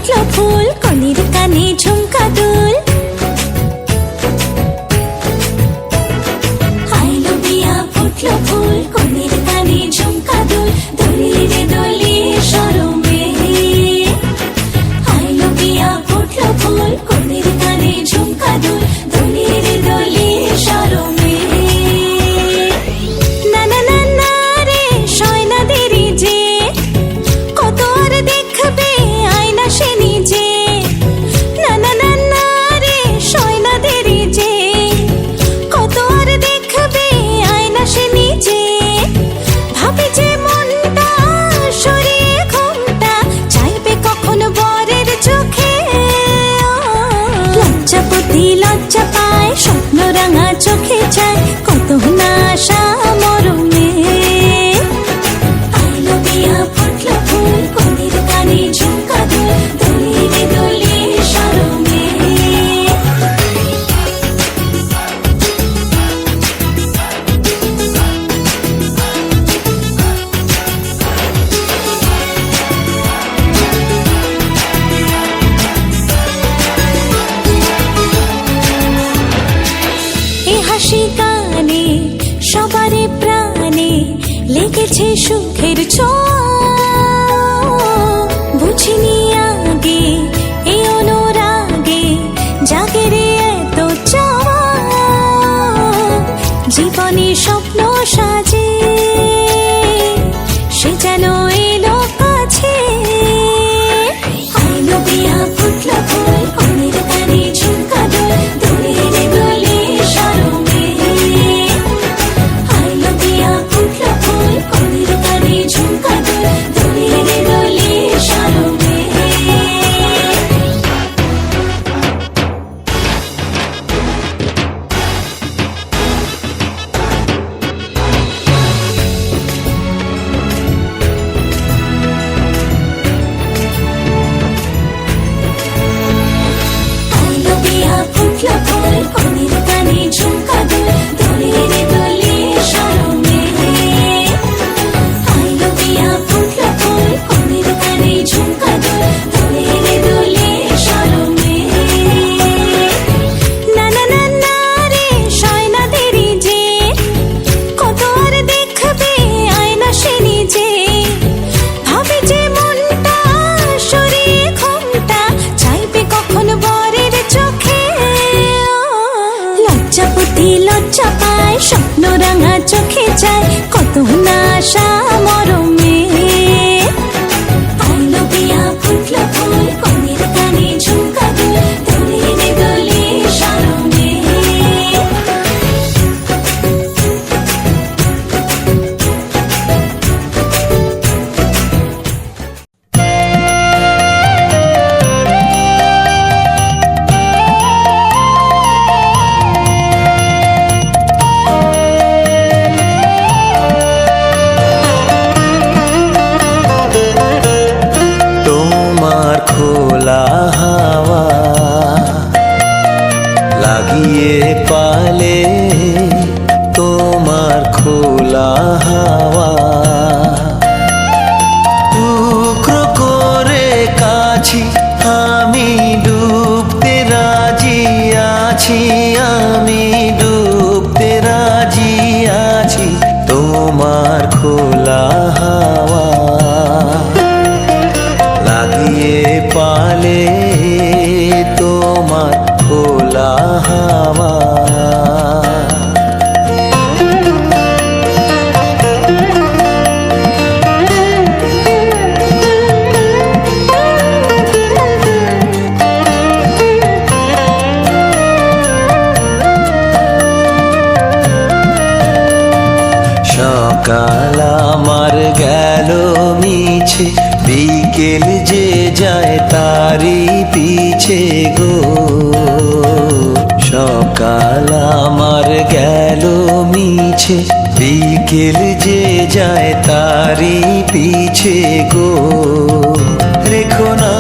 ফুটলো ফুল কনের কানে ঝুমকা দুল আইলো বিয়া ফুটলো ফুল কনের কানে ঝুমকা দুল দোলিয়ে রে দোলিয়ে শরমে আইলো বিয়া ফুটলো ফুল কনের কানে ঝুমকা দুল দোলিয়ে রে দোলিয়ে শরমে না না না না রে শয়না দেরি যে কত আর দেখবে আয়না সে নিজে না না না না রে শয়না দেরি যে কত আর দেখবে আয়না সে নিজে ভাবে যে মনটা সরিয়ে ঘুমটা চাইবে কখন বরের চোখে লজ্জাপতি লজ্জা পায় স্বপ্ন রাঙা চোখে চায় কত না আশা মরমে আইলো বিয়া ফুটলো ফুল কনের কানে ঝুমকা দুল দোলিয়ে রে দোলিয়ে শরমে এ হাসি গানে সবারে প্রাণে লেগেছে সুখের ছোঁয়া বুঝিনি আগে এই অনুরাগে জাগে রে এত চাওয়া জীবনে স্বপ্ন সাজে সে যেন এলো কাছে আইলো বিয়া ফুটলো ফুল কনের কানে ঝুমকা দুল দোলিয়ে রে দোলিয়ে শরমে আইলো বিয়া ফুটলো ফুল কনের কানে ঝুমকা দুল দোলিয়ে রে দোলিয়ে শরমে আইলো বিয়া ফুটলো ফুল কনের কানে ঝুমকা দুল দোলিয়ে রে দোলিয়ে শরমে আইলো বিয়া ফুটলো ফুল কনের কানে ঝুমকা দুল দোলিয়ে রে দোলিয়ে শরমে না না না না রে শয়না দেরি যে কত আর দেখবে আয়না সে নিজে ভাবে যে মনটা সরিয়ে ঘুমটা চাইবে কখন বরের চোখে লজ্জাপতি লজ্জা পায় স্বপ্ন রাঙা চোখে চায় কত না আশা মরমে আইলো বিয়া ফুটলো ফুল কনের কানে ঝুমকা দুল দোলিয়ে রে দোলিয়ে শরমে তোমার খোলা হাওয়া লাগিয়ে পালে তোমার খোলা হাওয়া টুকরো করে কাছি আমি ডুবতে রাজি আছি আমি ডুবতে রাজি আছি তোমার খোলা হাওয়া লাগিয়ে পালে তোমার খোলা হাওয়া সকাল আমার গেল মিছে বিকেল যে যায় তারি পিছে গো সকাল আমার গেল মিছে বিকেল যে যায় তারি পিছে গো রেখো না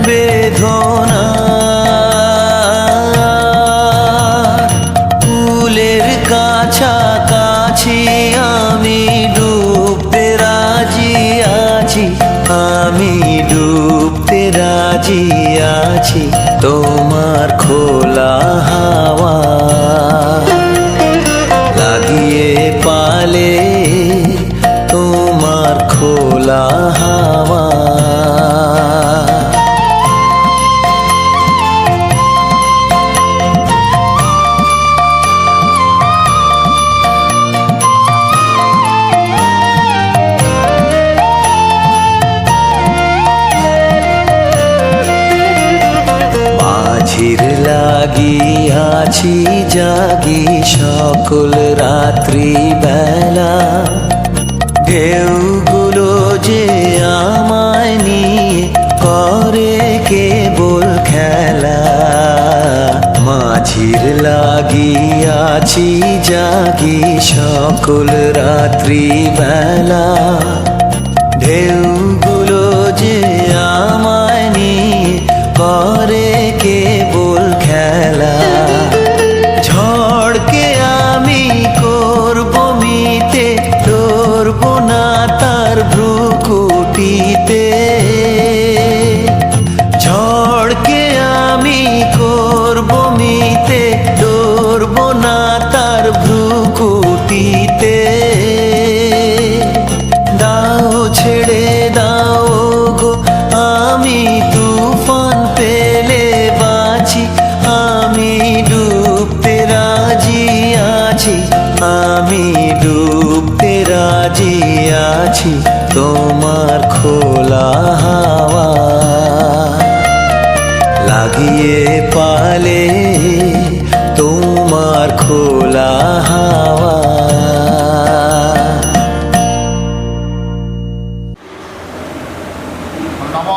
বেদনা ফুলের কাছাকাছি আমি ডুবতে রাজি আছি আমি তোমার খোলা হাওয়া লাগিয়ে পালে তোমার খোলা হাওয়া লাগিয়াছি জাগি সকল রাত্রি বেলা ঢেউগুলো যে আমায় নিয়ে করে কেবল খেলা মাঝির লাগিয়াছি জাগি সকল রাত্রি বেলা ঢেউগুলো যে আমায় নিয়ে করে কেবল খেলা ঝড়কে আমি করব মিতে ধরব না তার ভ্রুকুটিতে ঝড়কে আমি করব মিতে ধরব না তার ভ্রুকুটিতে দাও ছেড়ে দাও গো আমি তুফান পেলে বাঁচি আমি ডুবতে রাজি আছি আমি ডুবতে রাজি আছি তোমার খোলা হাওয়া লাগিয়ে পালে তোমার খোলা হাওয়া নম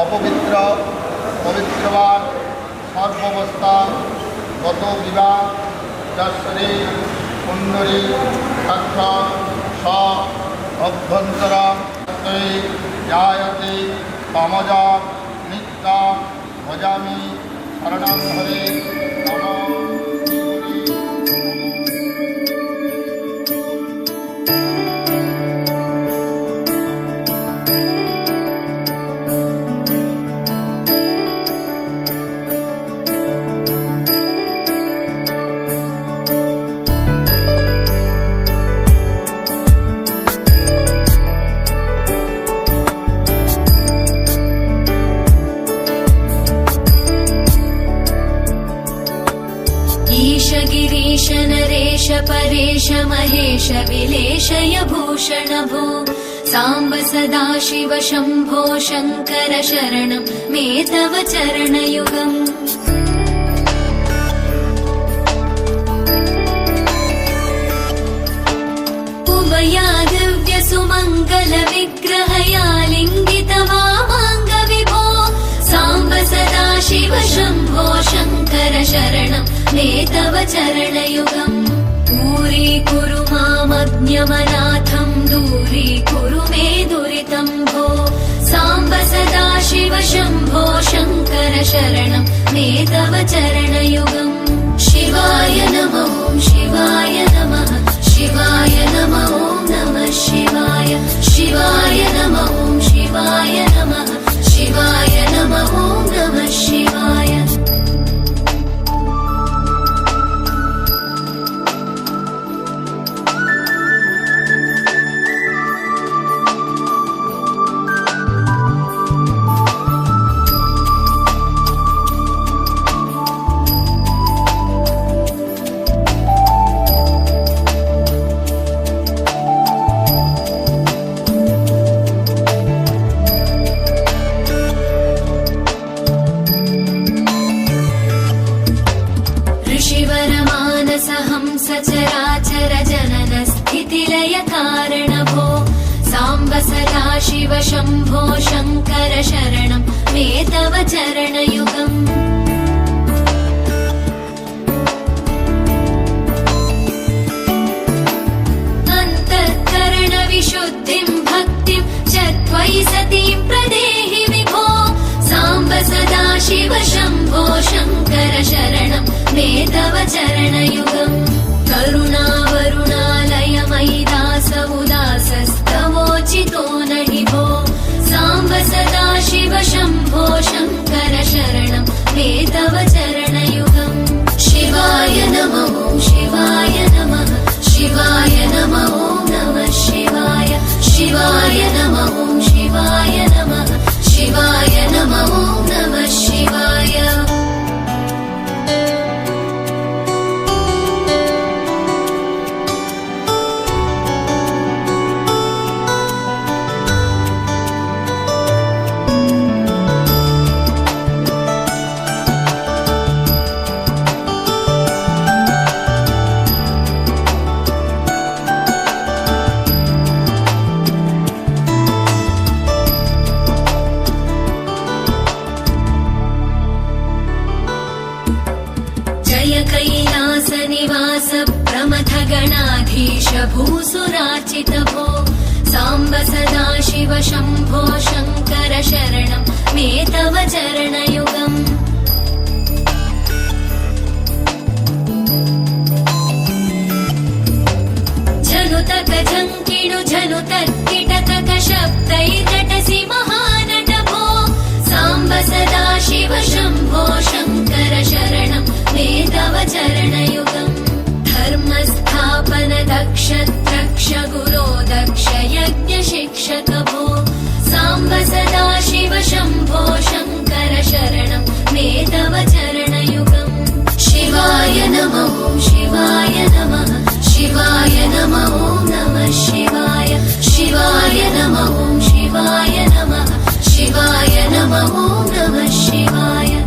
অপবিত্র পবিত্রবান সর্বাবস্থা গত বিবাহ যশ্বরী কুণ্ডলী তথ্য স অভ্যন্তর জায়তে তমজ নিত্য ভজামি শরণং হরে নম गिरीश नरेश परेश महेश विलेशय भूषण भो साम्ब सदा शिव शम्भो शङ्कर शरणं मे तव चरणयुगम् उमया दिव्य सुमङ्गल विग्रहया लिङ्गित वामाङ्ग विभो साम्ब सदा शिव शम्भो शङ्कर शरणं मे तव चरणयुगम् दूरीकुरु मामज्ञमनाथं दूरीकुरु मे दुरितं भो साम्ब सदा शिव शम्भो शङ्कर शरणं मे तव चरणयुगम् शिवाय नमः शिवाय नमः शिवाय नमः नमः शिवाय शिवाय नमः शिवाय नमः शिवाय नमः नमः शिवाय सचराचर जनन स्थितिलय कारण भो साम्ब सदा शिव शम्भो शङ्कर शरणं मे तव चरणयुगम् अन्तःकरण विशुद्धिं भक्तिं च त्वयि सतीं प्रदेहि विभो साम्ब सदा शिव शम्भो शङ्कर शरणं मे तव चरणयुगम् करुणावरुणालय मयि दास उदासस्तवोचितो नहि भो साम्ब सदा शिव शम्भो शङ्कर शरणं मे तव चरणयुगम् शिवाय नमः शिवाय नमः शिवाय नमः नमः शिवाय शिवाय नमः शिवाय नमः शिवाय नमः नमः शिवाय कैलासनिवास प्रमथ गणाधीश भूसुरार्चित भो साम्ब सदा शिव शम्भो शङ्कर शरणं मे तव चरणयुगम् झनुतक झङ्किणु झनुतर्किटतक शब्दैर्नटसि महानट भो साम्ब सदा शिव शम्भो शङ्कर शरणं मे तव चरणयुगम् धर्मस्थापन दक्ष द्रक्ष गुरो दक्ष यज्ञ शिक्षक भो साम्ब सदा शिव शम्भो शङ्कर शरणं मे तव चरणयुगम् शिवाय नमः शिवाय नमः शिवाय नमः नमः शिवाय शिवाय नमः शिवाय नमः शिवाय नमः नमः शिवाय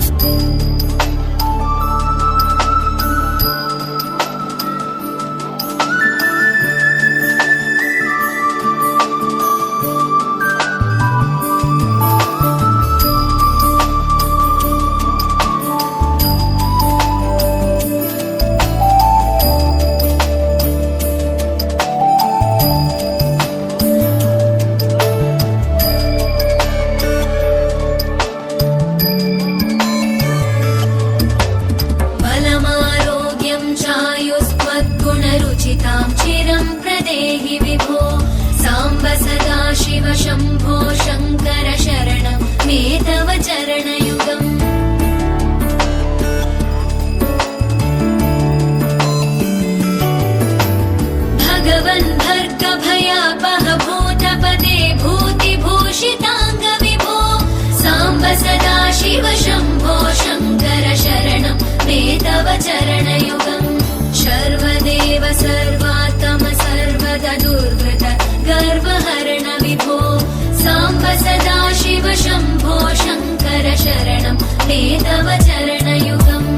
गुणरुचितां चिरं प्रदेहि विभो साम्ब सदा शिव शम्भो शङ्कर शरणं मे तव चरणयुगम् भगवन् भर्ग भयापह भूतपते भूतिभूषिताङ्ग विभो साम्ब सदा शिव शम्भो शङ्कर शरणं मे तव चरणयुगम् सर्वदेव सर्वात्म सर्वद दुर्वृत गर्वहरण विभो साम्ब सदा शिव शम्भो शङ्कर शरणं मे तव चरणयुगम्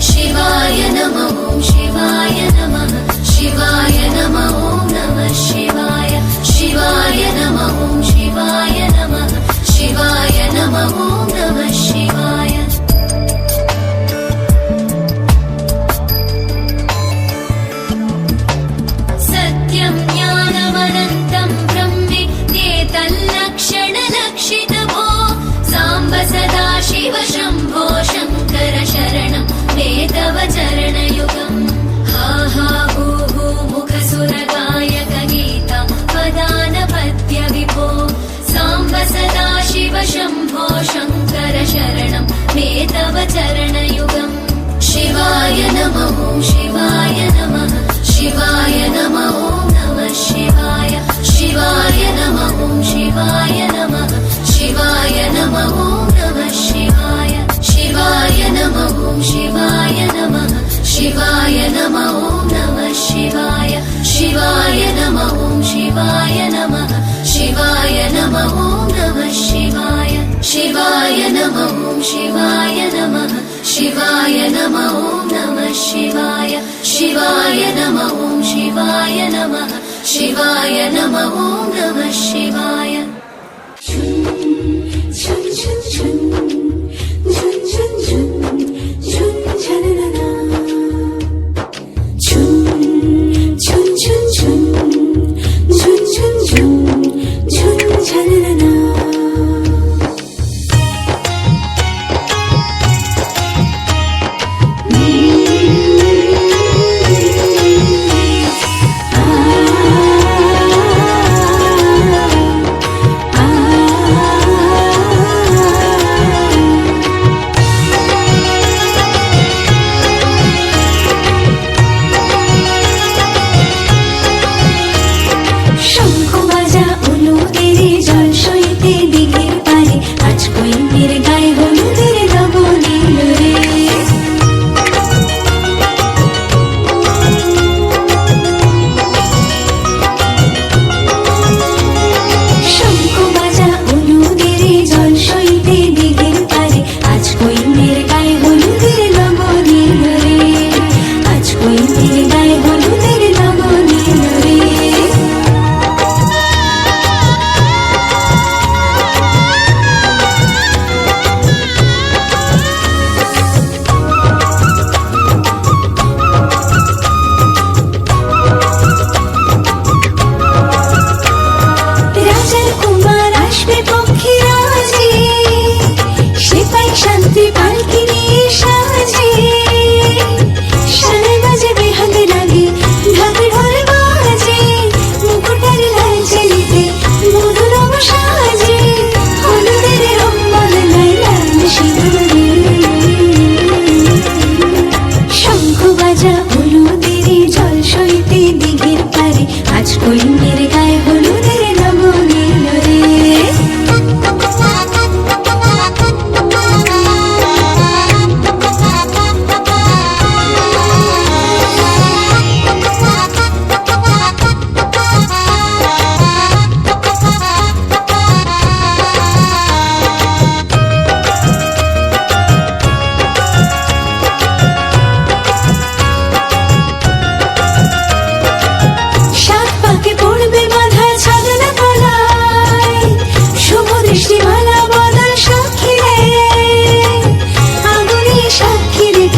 शिवाय नमः शिवाय नमः शिवाय नमः नमः शिवाय शिवाय नमः शिवाय नमः शिवाय नमः नमः शिवाय ज्ञानमनन्तं ब्रह्मेतल्लक्षणलक्षित भो साम्ब सदा शिव शम्भो शङ्कर शरणं मे तव चरणयुगम् हा हा हू हू मुखसुरगायक गीता पदानपद्य विभो साम्ब सदा शिव शम्भो शङ्कर शरणं मे तव चरणयुगम् शिवाय नमः शिवाय नमः शिवाय नमः नमः शिवाय शिवाय नमः शिवाय नमः शिवाय नमः नमः शिवाय शिवाय नमः शिवाय नमः शिवाय नमः नमः शिवाय शिवाय नमः शिवाय नमः शिवाय नमः नमः शिवाय शिवाय नमः शिवाय नमः शिवाय नमः नमः शिवाय शिवाय नमः शिवाय नमः शिवाय नमः नमः शिवाय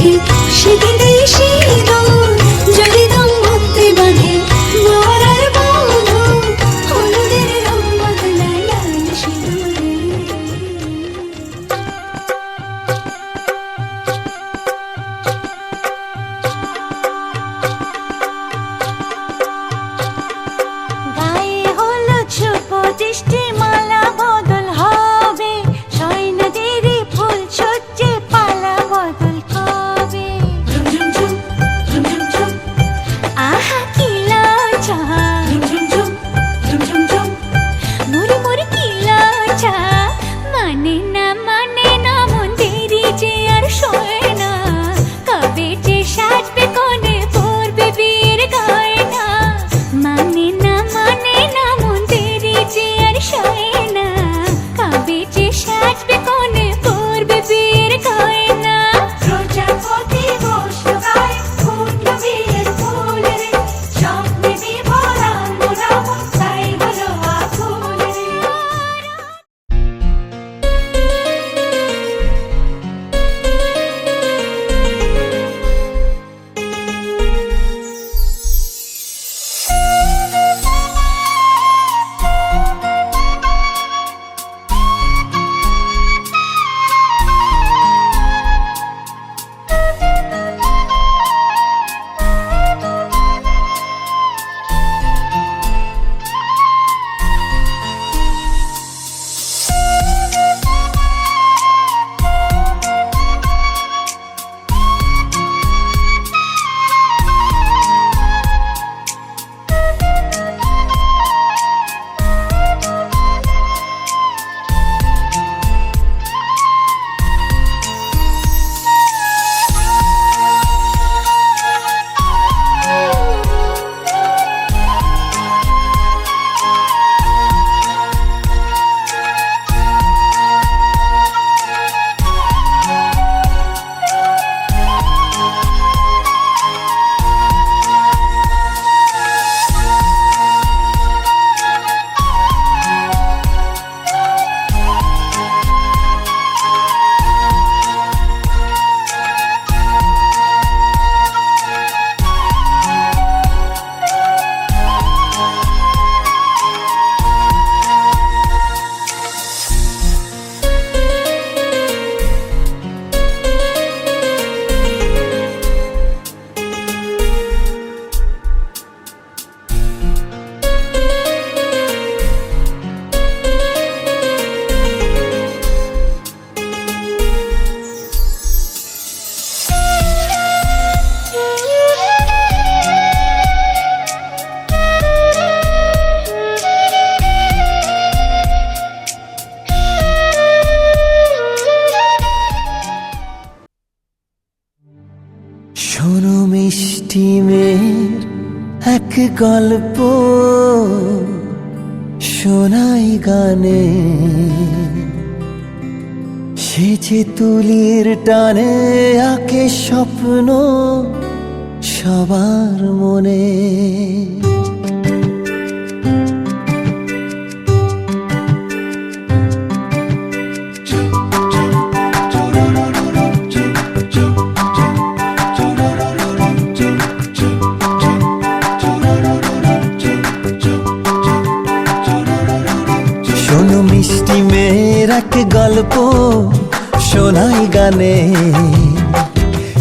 রাখে সেদিনেই সিঁদুর যদি দম ভক্তি বাঁধে মরার বন্ধু হলুদের রং বদলায় লাল সিঁদুরে। গায়ে হলুদ শুভ দৃষ্টি মালা বদল হবে সয়নাদেরই ফুল সজ্জে পালা বদল কবে। আহা কি লজ্জা মুড়ি মুড়ি কি লজ্জা মানে না মন দেরি যে আর সয় না কবে যে সাজবে কোণে পরবে বিয়ের গয়না মানে না মন দেরি যে আর সয় না কবে যে সাজবে কোণে পরবে বিয়ের গয়না। প্রজাপতি বসলো গায়ে ফুটলো বিয়ের ফুল রে স্বপ্নে বিভোর আমরা তাই হলো আকুল রে। শোনো মিষ্টি মেয়ের এক গল্প শোনাই গানে সে যে তুলির টানে আঁকে স্বপ্ন সবার মনে। শোনো মিষ্টি মেয়ের এক গল্প শোনাই গানে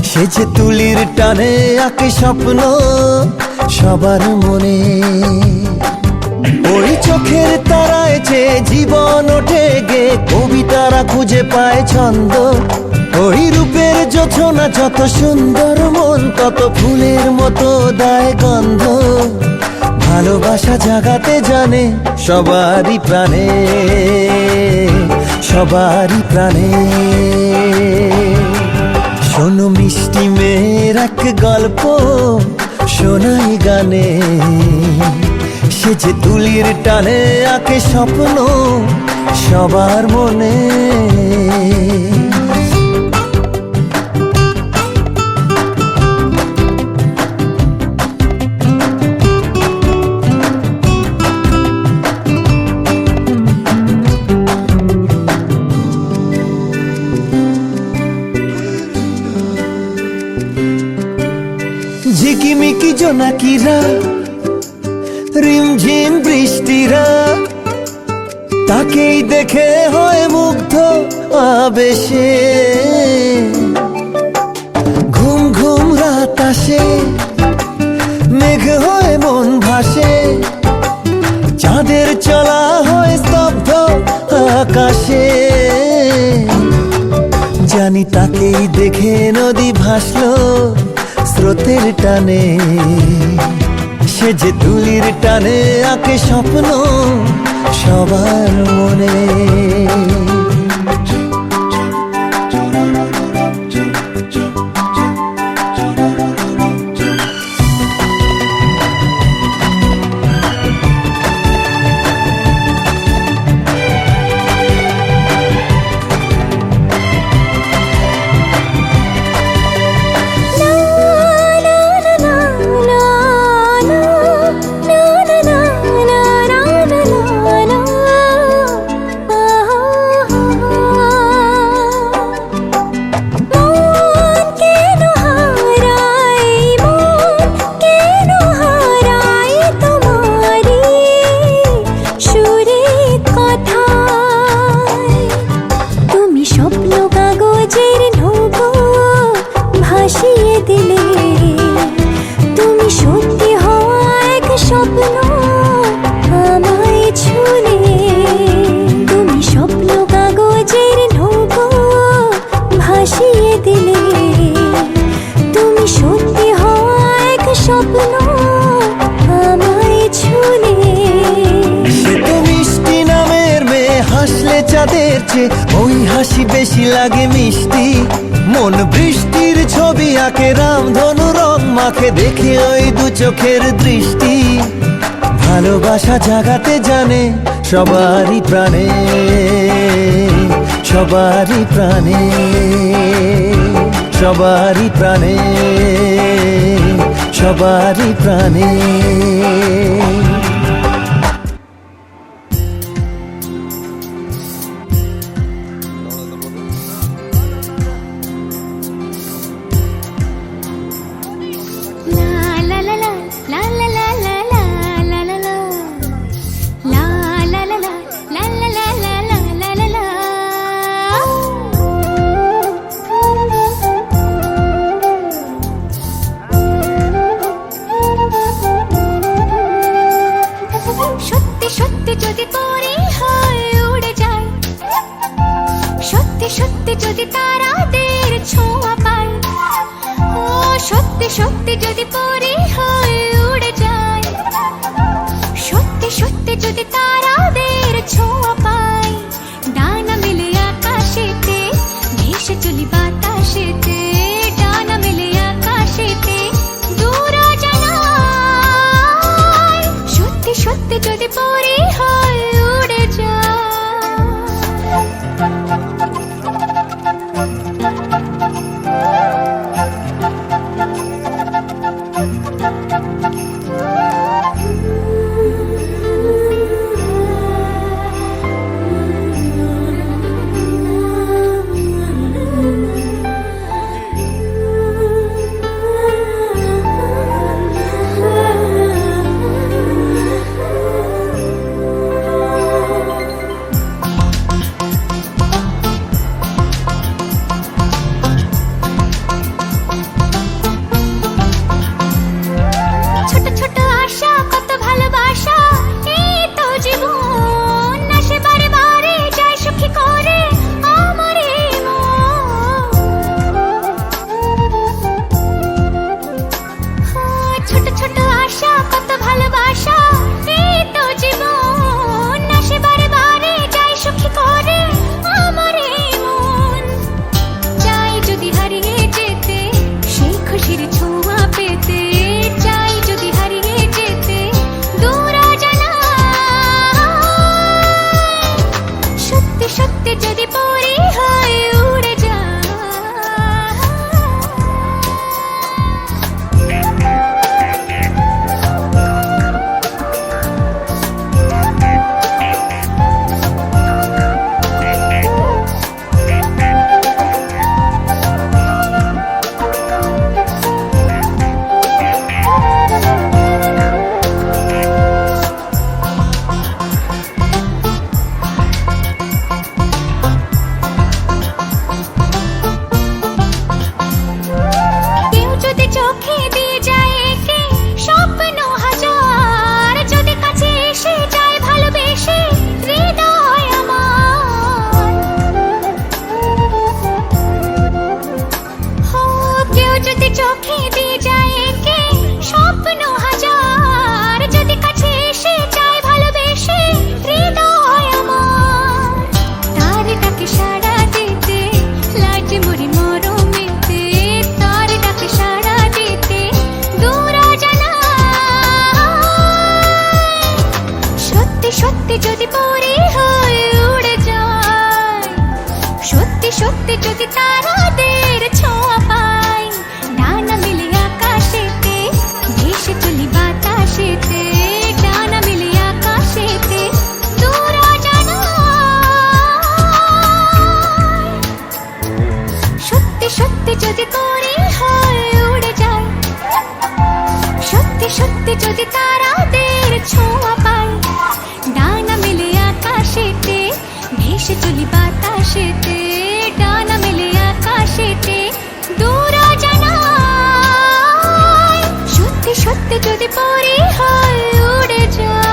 সে যে তুলির টানে আঁকে স্বপ্ন সবার মনে। ওই চোখের তারায় যে জীবন ওঠে গে কবিতারা খুঁজে পায় ছন্দ। ওই রূপের জোছনা যত সুন্দর মন তত ফুলের মতো দেয় গন্ধ। ভালোবাসা জাগাতে জানে সবারই প্রাণে সবারই প্রাণে। শোনো মিষ্টি মেয়ের এক গল্প শোনাই গানে সে যে তুলির টানে আঁকে স্বপ্ন সবার মনে। ঝিকিমিকি জোনাকিরা, রিমঝিম বৃষ্টিরা, তাকেই দেখে হয় মুগ্ধ আবেশে। ঘুম ঘুম রাত আসে, মেঘ হয়ে মন ভাসে, চাঁদের চলা হয় স্তব্ধ আকাশে। জানি তাকেই দেখে নদী ভাসলো স্রোতের টানে, সে যে তুলির টানে আঁকে স্বপ্ন সবার মনে। চাঁদের চেয়ে ওই হাসি বেশি লাগে মিষ্টি, মন বৃষ্টির ছবি আঁকে, রামধনু রং মাখে, দেখে ওই দু চোখের দৃষ্টি। ভালোবাসা জাগাতে জানে সবারই প্রাণে, সবারই প্রাণে, সবারই প্রাণে, সবারই প্রাণে। যদি পরে হয় উড়ে যায়, সত্যি সত্যি যদি তারাদের ছোঁয়া পাই, ও সত্যি সত্যি যদি পরে হয় উড়ে যায়, সত্যি সত্যি যদি তারাদের ছোঁয়া পাই, ডানা মেলে আকাশেতে ভেসে চলি বাতাসেতে, ডানা মেলে আকাশেতে দূর জানাই, সত্যি সত্যি যদি পরে হয় উড়ে যায়। খেদে যায় একে স্বপ্ন হাজার, যদি কাছে এসে চায় ভালোবেসে হৃদয় আমার, তার ডাকে সাড়া দিতে লাগে মরি মরমেতে, তার ডাকে সাড়া দিতে দূর জানা। সত্যি সত্যি যদি পরি হয়ে উড়ে যায়, সত্যি সত্যি যদি তারাদের ছোঁয়া পাই, ডানা মিলে আকাশেতে ভেসে চলি বাতাসেতে, ডানা মিলে আকাশেতে দূর জানা। সত্যি সত্যি যদি পরি হয়ে উড়ে যায়, সত্যি সত্যি যদি তারাদের ছোঁয়া পাই, ডানা মেলে আকাশেতে ভেসে চলি বাতাসেতে, ডানা মেলে আকাশেতে দূর জানাই। সত্যি সত্যি যদি পরি হয়ে উড়ে যায়।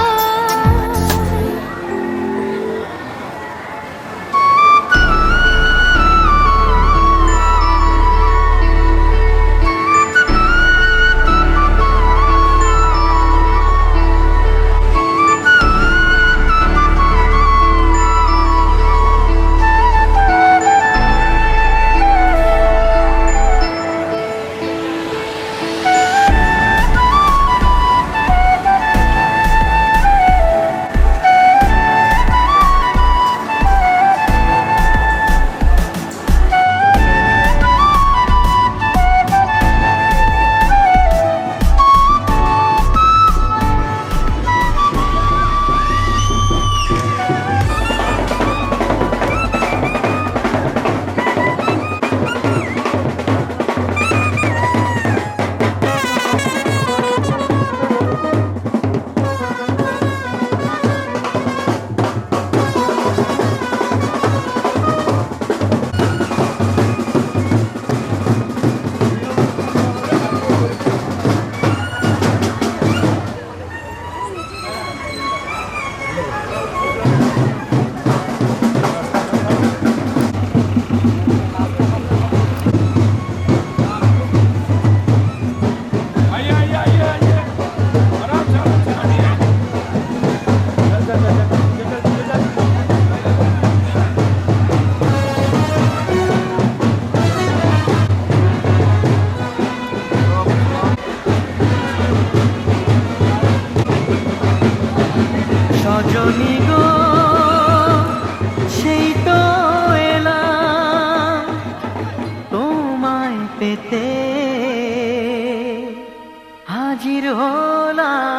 সজনী গো সেই তো এলাম তোমায় পেতে, হাজির হলাম।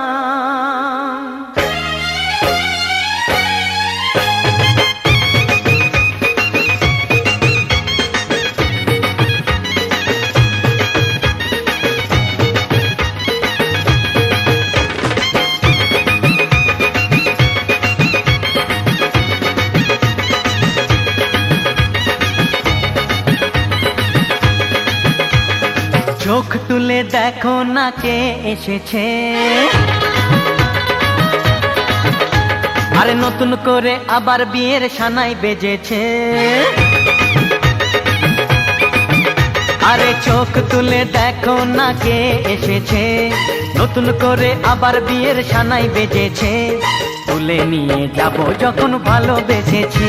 চোখ তুলে দেখো না কে এসেছে, আরে নতুন করে আবার বিয়ের সানাই বেজেছে। আরে চোখ তুলে দেখো না কে এসেছে, নতুন করে আবার বিয়ের সানাই বেজেছে। তুলে নিয়ে যাব যখন ভালোবেসেছি,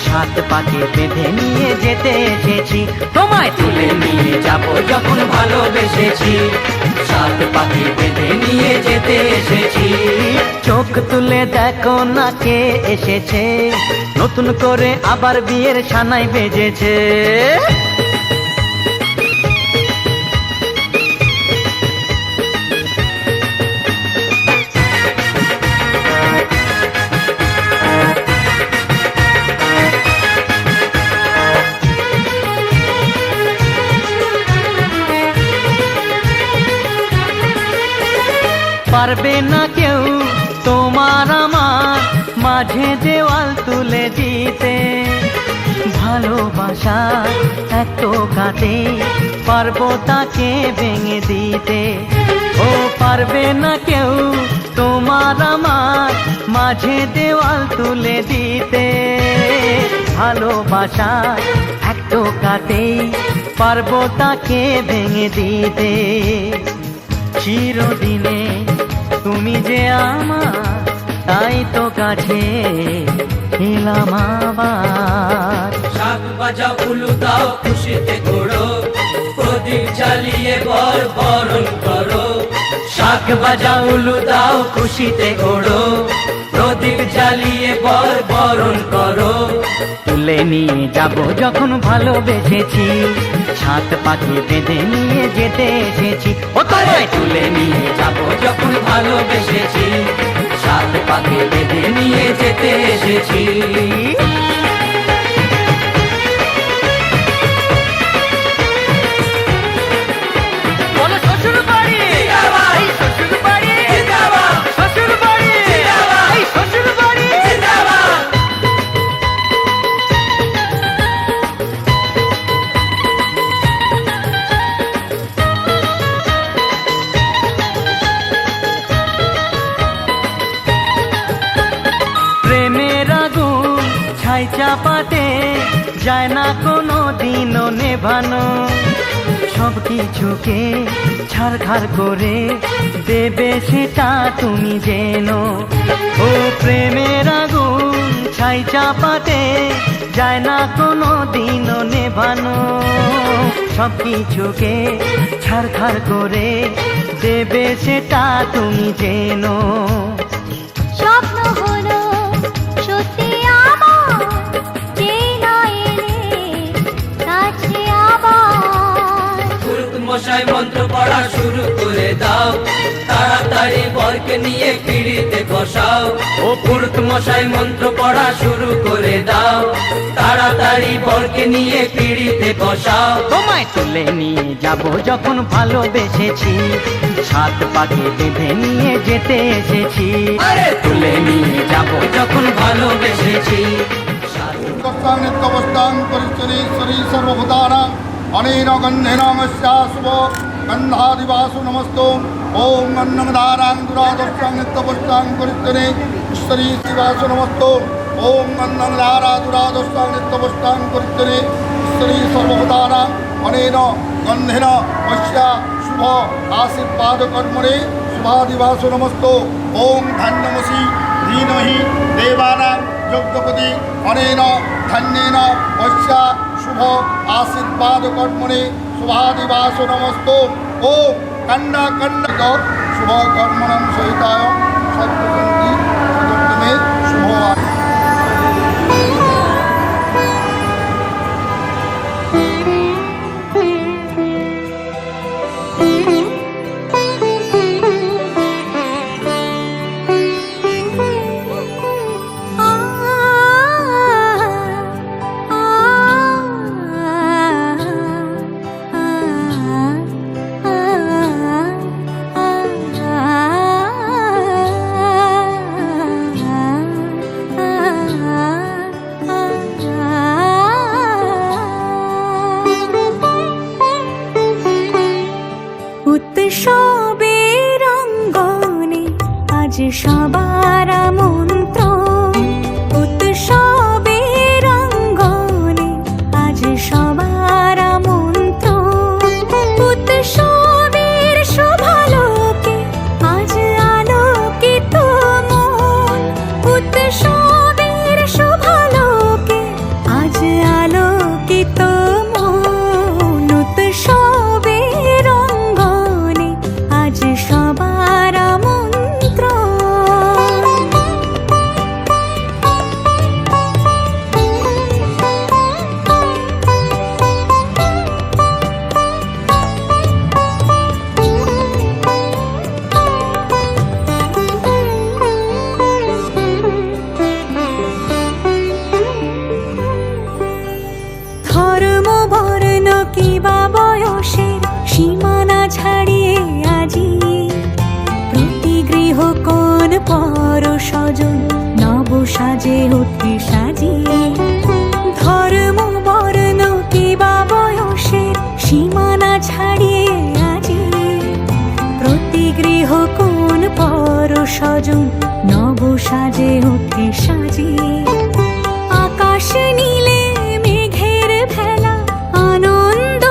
সাত পাকে বেঁধে নিয়ে যেতে এসেছি। তোমায় তুলে নিয়ে যাব যখন ভালোবেসেছি, সাত পাকে বেঁধে নিয়ে যেতে এসেছি। চোখ তুলে দেখো না কে এসেছে, নতুন করে আবার বিয়ের সানাই বেজেছে। পারবে না কেউ তোমার আমার মাঝে দেওয়াল তুলে দিতে, ভালোবাসা এত কাটে পারবো তাকে ভেঙে দিতে। ও পারবে না কেউ তোমার আমার মাঝে দেওয়াল তুলে দিতে, ভালোবাসা এত কাটে পারবো তাকে ভেঙে দিতে। চিরদিনে তুমি যে আমার, তাই তো কাছে এলাম আবার। শাক বাজাও উলু দাও খুশিতে ঘোড়ো, প্রদীপ জ্বালিয়ে বরণ করো। শাক বাজাও উলু দাও খুশিতে ঘোড়ো, প্রদীপ জ্বালিয়ে বরণ করো। তুলে নিয়ে যাব যখন ভালোবেসেছি, ছাদ পাখি বেঁধে নিয়ে যেতে এসেছি। ও তোমায় তুলে নিয়ে যাব যখন ভালোবেসেছি, সাত পাকে বেঁধে নিয়ে যেতে এসেছি। বলো শ্বশুর বাড়ি, এই শ্বশুর বাড়ি, শ্বশুর বাড়ি, এই শ্বশুর বাড়ি। প্রেমের আগুন ছাই চাপাতে যায় না কোনো দিনও নেভানো। সব কিছুকে ছাড়খাড় করে দেবে সেটা তুমি জেনো। ও প্রেমের আগুন ছাই চাপাতে যায় না কোনো দিনও নেভানো। সব কিছুকে ছাড়খাড় করে দেবে সেটা তুমি জেনো। স্বপ্ন হলো সত্যি আমার, যে না এলে কাছে আবার। পুরুত মশাই মন্ত্র পড়া শুরু করে দাও, তাড়াতাড়ি বরকে নিয়ে পিড়িতে বসাও। ও পুরুত মশাই মন্ত্র পড়া শুরু করে দাও, তাড়াতাড়ি বরকে নিয়ে পিড়িতে বসাও। তোমায় তুলে নিয়ে যাব যখন ভালোবেসেছি, সাত পাকে বেঁধে নিয়ে যেতে এসেছি। আরে তুলে নিয়ে যাব যখন ভালোবেসেছি। তস্যাং নিত্যবস্তাং পরিচরেশ্বরী সর্বভূতানাং অনেন গন্ধেনামস্যা শুভ গন্ধাদিবাসু নমস্তু। ওম গন্ধমধারাং দুরাদর্শাং নিত্যবস্তাং পরিচরে ঈশ্বরী শিবাসু নমস্তু। ওম গন্ধমধারা দুরাদর্শাং নিত্যবস্তাং পরিচরে ঈশ্বরী সর্বভূতানাং অনেন গন্ধেন মস্যা শুভ আশীর্বাদ কর্মণে শুভাদিবাসু নমস্তু। ওম ধান্যমসি ধীমহি দেবানাং যজ্ঞপতি অনেন ধন্যেন মস্যা শুভ আশীর্বাদ কর্মণে শুভাদিবাসু নমস্তু। ওম কন্যা কন্যা শুভ কর্মণং সহিতায় সত্যসন্ধি সদর্দমে শুভ। উৎসবের অঙ্গনে আজ সবার আমন্ত্রণ। উৎসবের অঙ্গনে আজ সবার আমন্ত্রণ। উৎসবের শোভালোকে আজ আলোকিত মন। উৎসবের শোভালোকে আজ আলোকিত মন। উৎসবের অঙ্গনে আজ সবার আমন্ত্রণ। ধর্ম বর্ণ কিবা বয়সের সীমানা ছাড়িয়ে আজি প্রতি গৃহ কোন পর স্বজন নব সাজে ওঠে সাজিয়ে। ধর্ম বর্ণ কিবা বয়সের সীমানা ছাড়িয়ে আজি প্রতি গৃহ কোন পর স্বজন নব সাজে ওঠে সাজিয়ে। আকাশ নীলে মেঘের ভেলা আনন্দ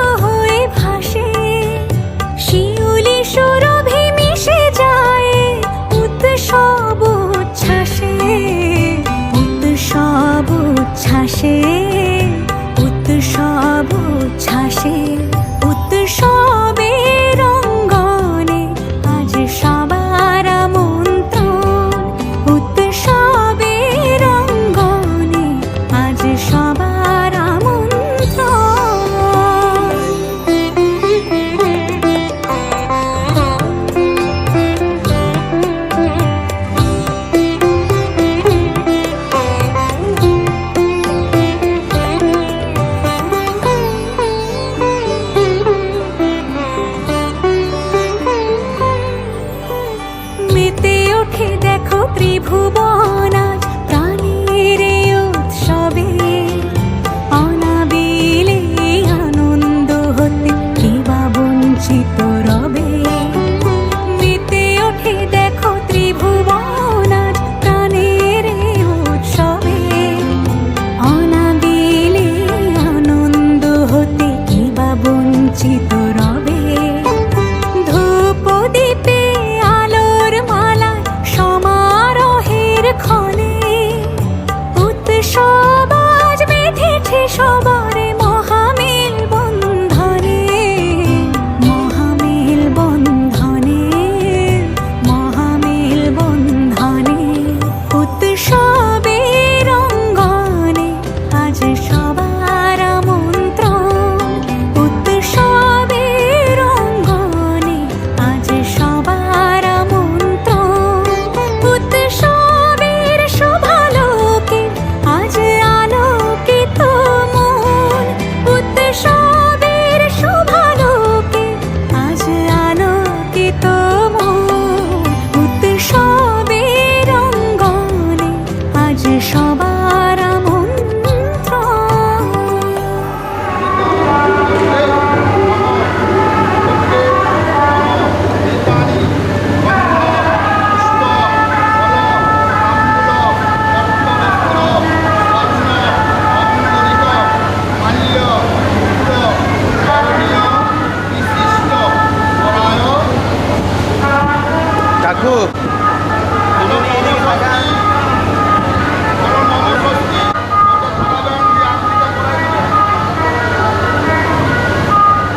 খুব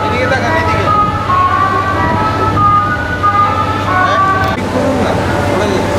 এদিকে তাকান এদিকে ঠিক করুন না পড়ে যাচ্ছে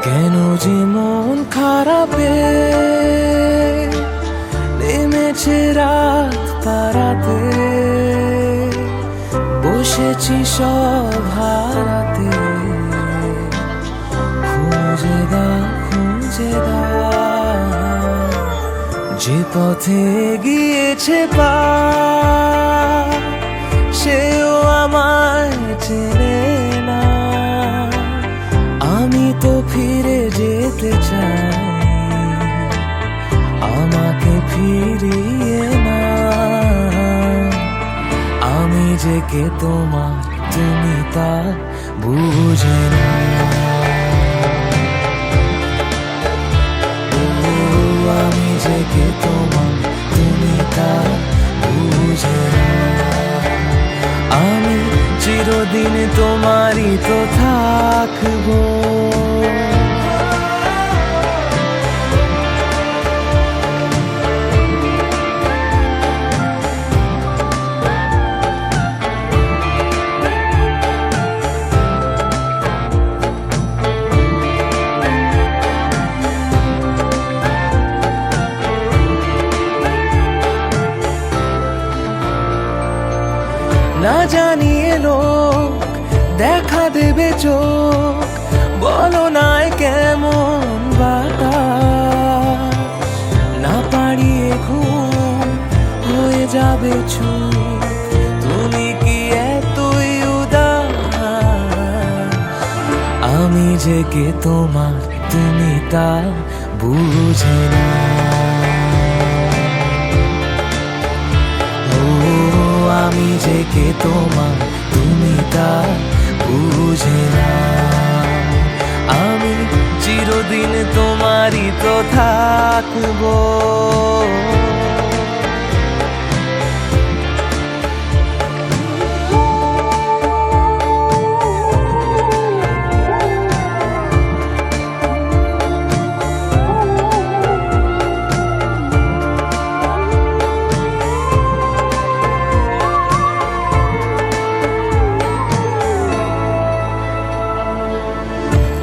কেন যে মন খারাপে নেমেছে রাত পারাতে, বসেছি সব হারাতে, খুঁজে দা যে পথে গিয়েছে পা, সেও আমায় চেনে না। আমি তো ফিরে যেতে চাই, আমাকে ফিরিয়ে না। আমি যে কে তোমার, তুমি তা বুঝে না। আমি যে কে তোমার, তুমি তা বুঝে না। আমি চিরদিন তোমারই তো থাকবো। না জানিয়ে লোক দেখা দেবে চোখ, বলো নাই কেমন বাতাস। না পারিয়ে ঘুম হয়ে যাবে চুপ, তুমি কি এতই উদাস? যে কে তোমার তুমি তা বুঝে না। ও আমি যে কে তোমার তুমি তা বুঝে না। আমি চিরদিন তোমারই তো থাকবো।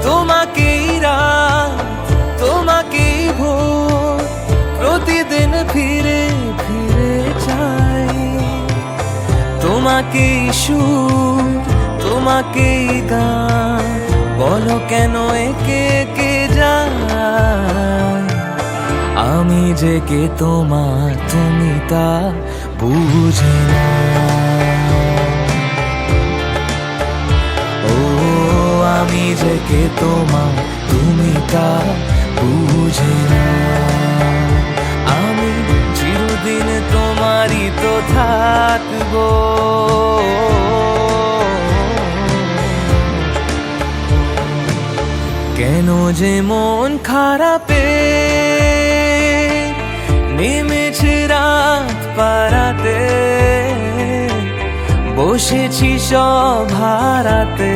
তোমাকেই রাত তোমাকেই ভোর প্রতিদিন ফিরে ফিরে চাই। তোমাকেই সুর তোমাকেই গান বলো কেন একে একে যায়। আমি যে কে তোমার তুমি তা বুঝে না। ও আমি যে কে তোমার তুমি তা বুঝে না। আমি চিরদিন তোমারই তো থাকবো। কেন যে মন খারাপে নেমেছে রাত পারাতে, বসেছি সব হারাতে।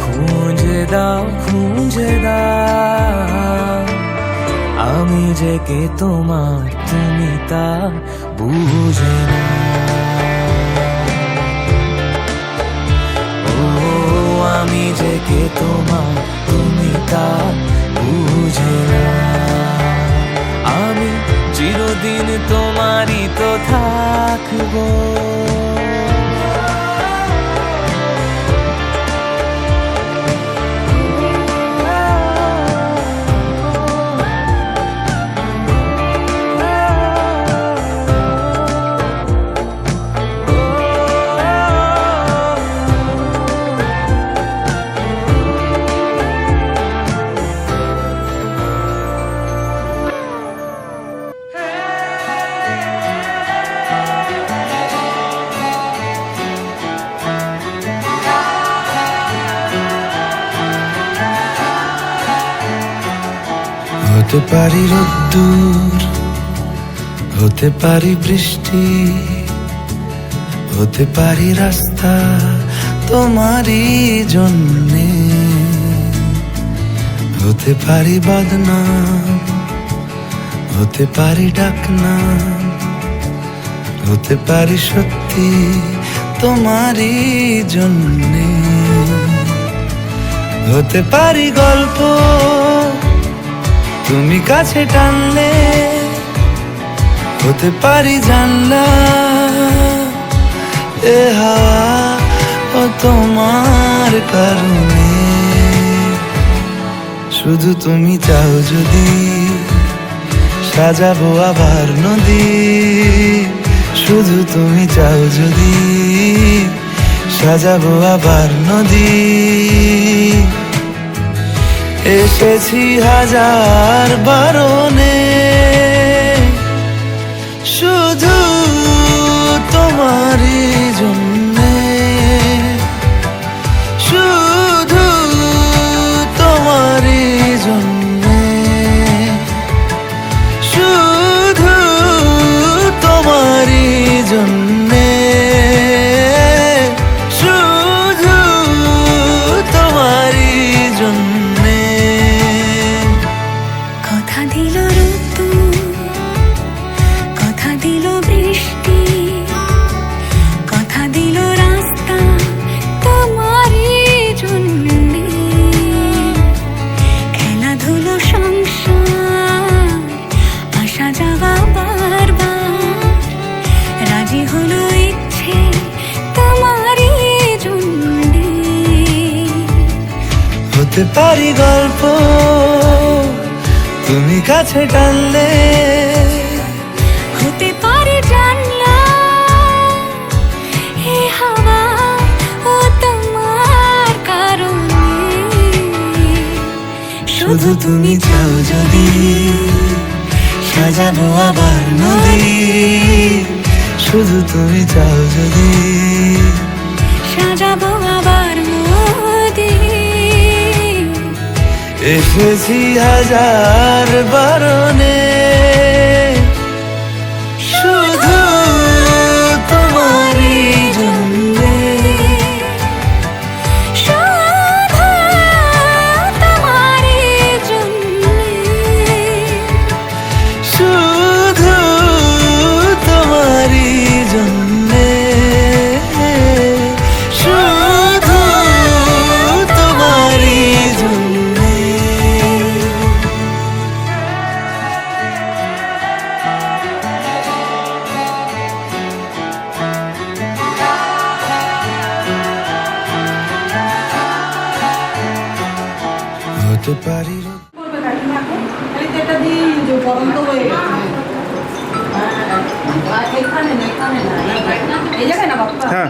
খুঁজে দাও খুঁজে দাও আমি যে কে তোমার তুমি তা বুঝে না। ও আমি যে কে তোমার তুমি তা বুঝে না। আমি চিরদিন তোমারই তো থাকবো। হতে পারি রোদ্দুর হতে পারি বৃষ্টি, হতে পারি রাস্তা তোমারই জন্যে, হতে পারি বদনাম হতে পারি ডাকনাম, হতে পারি সত্যি তোমারই জন্যে, হতে পারি গল্প তুমি কাছে টানলে, হতে পারি জানলা এ হাওয়া ও তোমার কারণে। শুধু তুমি চাও যদি সাজাবো আবার নদী, শুধু তুমি চাও যদি সাজাবো আবার নদী। এসেছি হাজার বারণে শুধু তোমারই জন্যে, শুধু তোমারই জন্যে, শুধু তোমারই জন্যে, শুধু তোমারই জন্যে। কথা দিল ঋতু, কথা দিল বৃষ্টি, কথা দিল রাস্তা তোমারই জন্যে, খেলাধুলো সংসার আসা যাওয়া বারবার, রাজি হলো ইচ্ছে তোমারই জন্যে। হতে পারি গল্প তুমি কাছে টানলে, হতে পারে জানলা এ হাওয়া ও তোমার কারণে। শুধু তুমি চাও যদি সাজাবো আবার নদী, শুধু তুমি চাও যদি সাজাবো আবার নদী। এসেছি হাজার বারণে, শুধু তোমারই জন্যে, শুধু তোমারই জন্যে, শুধু তোমারই জন্যে, শুধু তোমারই জন্যে। হতে পারি করবে কাকিমা এখন? খালি তো এটা দিন যে গরম তো হয়ে গেছে। এখানে না, এখানে না, এই জায়গায় না বাপ্পা। হ্যাঁ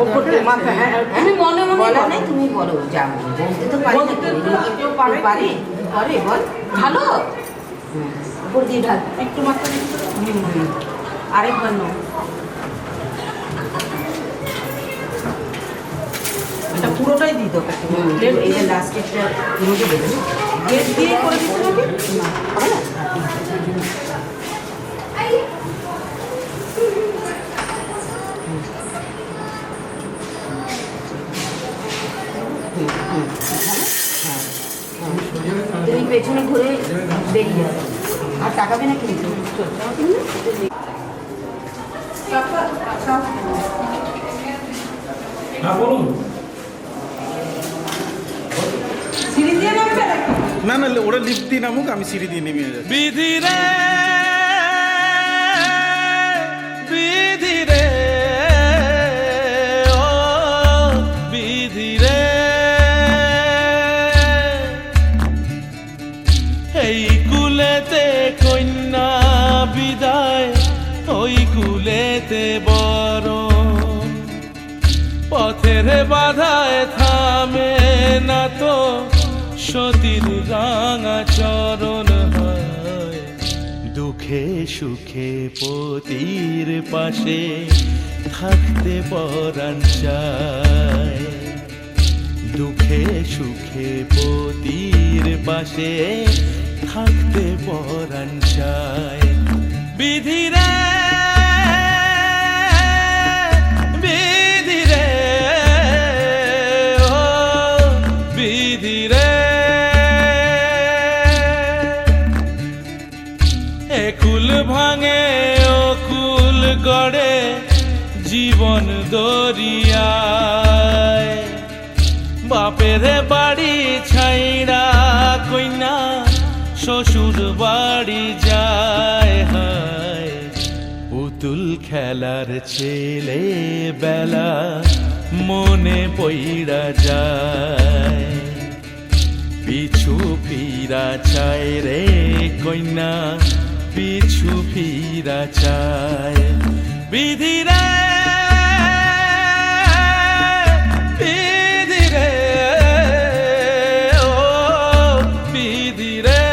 ওপরে মাথা, হ্যাঁ, তুমি মনে মনে বলা বলো। নাই, তুমি বলো যা বলতে তো পারি না, বলতে তো কেউ পারে পারি পারে বল ভালো উপর দিয়ে ঢাল একটু মাথা দিন তো। আরেকবার নাও। এটা পুরোটাই দিই তো কাকিমা। এই যে লাস্টেরটা পুরোটা দেবে না? গেট দিয়ে করে দিতে হবে। না, হবে না? তুমি পেছনে ঘুরে বেরিয়ে যাবে, আর তাকাবে না কিন্তু। সিঁড়ি দিয়ে নামবে নাকি? না না ওরা লিফট দিয়ে নামুক, আমি সিঁড়ি দিয়ে নেমে যাচ্ছি। বিধি রে বিধি রে ও বিধি রে, এই কুলেতে কন্যা বিদায়, ওই কুলেতে বড় পথের বাধায় থামে না তো সতীর রাঙা চরণ হয়। দুঃখে সুখে পতির পাশে থাকতে পরাণ চায়, দুঃখে সুখে পতির পাশে থাকতে পরাণ চায়। বিধি রে বিধি রে ও বিধি রে, একুল ভাঙে ও কুল গড়ে জীবন দরিয়ায়, বাপের বাড়ি ছাইড়া কইনা শ্বশুর বাড়ি যায়। হায় পুতুল খেলার ছেলে বেলা মনে পইড়া যায়, পিছু ফিরা চায় রে কইনা, পিছু ফিরা চায়। বিধি রে বিধি রে ও বিধি রে,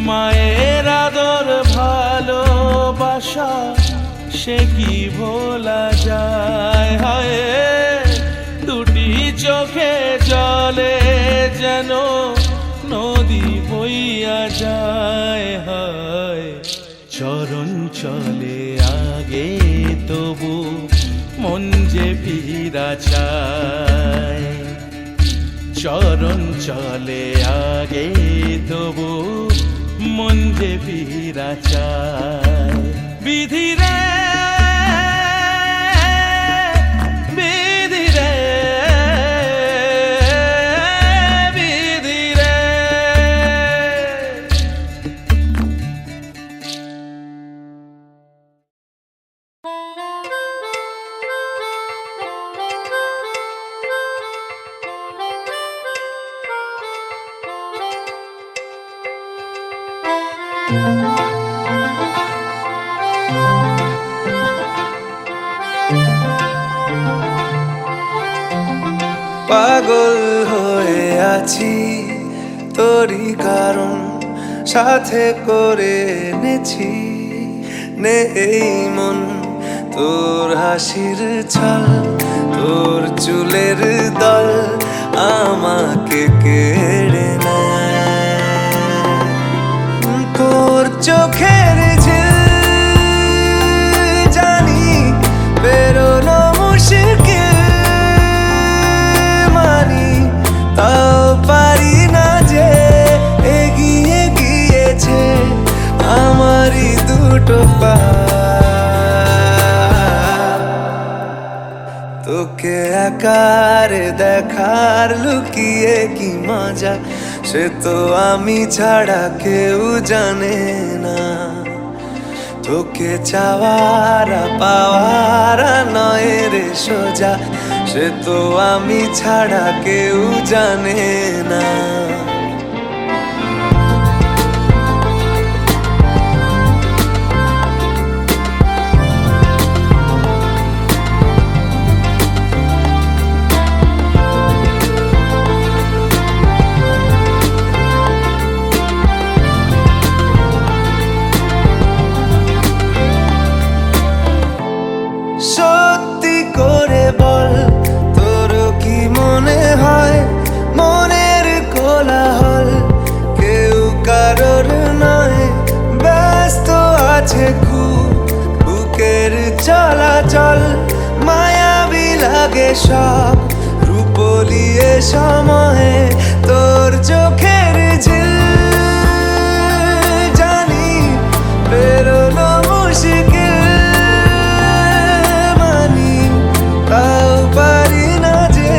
মায়ের আদর ভালোবাসা সে কি ভোলা যায়। হায় দুটি চোখে জলে যেন নদী বইয়া যায়। হায় চরণ চলে আগে তবু মন যে ফিরা চায়, চরণ চলে আগে তবু মন যে ফিরা চায়। বিধি রে বিধি রে বিধি রে। আছি তোরই কারণ, সাথে করে এনেছি নে এই মন। তোর হাসির ছল, তোর চুলের দল আমাকে কেড়ে নেয়। তোর চোখের ঝিল জানি বেরোনো মুশকিল, মানি তাও পারি না যে এগিয়ে গিয়েছে আমারই দুটো পা। তোকে একার দেখার লুকিয়ে কি মজা, সে তো আমি ছাড়া কেউ জানে না। তোকে চাওয়ারা পাওয়ারা নয় রে সোজা, সে তো আমি ছাড়া কেউ জানে না। সত্যি করে বল, তোর কি মনে হয় মনের কোলাহল কেউ কারোর নয়, ব্যস্ত আছে খুব বুকের চলাচল। মায়াবী লাগে সব রূপলিয়ে সময়ে তোর চোখের ঝিল, জানি বেরোনো মুশকিল, তাও পারি না যে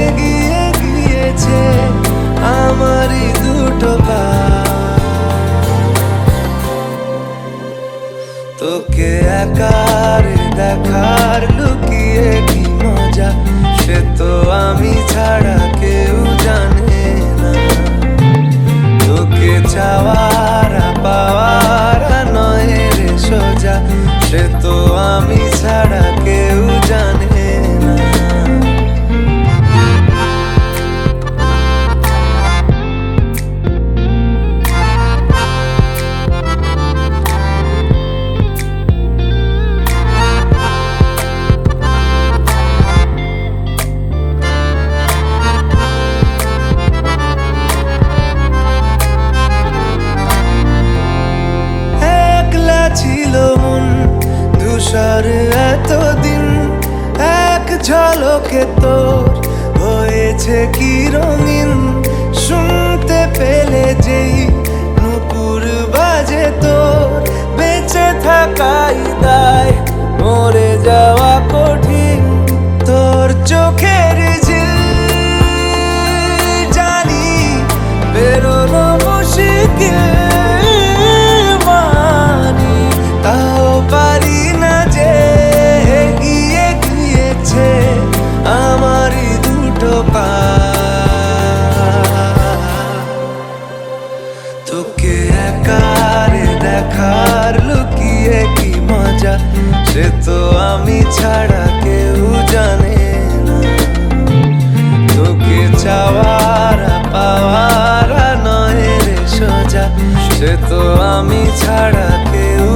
এগিয়ে গিয়েছে আমারই দুটো পা। তোকে একার দেখার লুকিয়ে কি মজা, সে তো আমি ছাড়া কেউ জানে না। তোকে চাওয়ারা পাওয়ারা নয় রে সোজা, সে তো আমি ছাড়া কেউ জানে না। একলা ছিল মন ধূসর এতদিন, এক ঝলকে তোর হয়েছে কি রঙিন। শুনতে পেলে যেই নুপুর বাজে তোর, বেঁচে থাকাই দায় মরে যাওয়া কঠিন। তোর চোখের ঝিল জানি বেরোনো মুশকিল, মানি তাও পারি না যে এগিয়ে গিয়েছে আমারই দুটো পা। তোকে একার দেখার লুকিয়ে কি মজা, সে তো আমি ছাড়া কেউ জানে না। তোকে চাওয়ারা পাওয়ারা নয় রে সোজা, সে তো আমি ছাড়া কেউ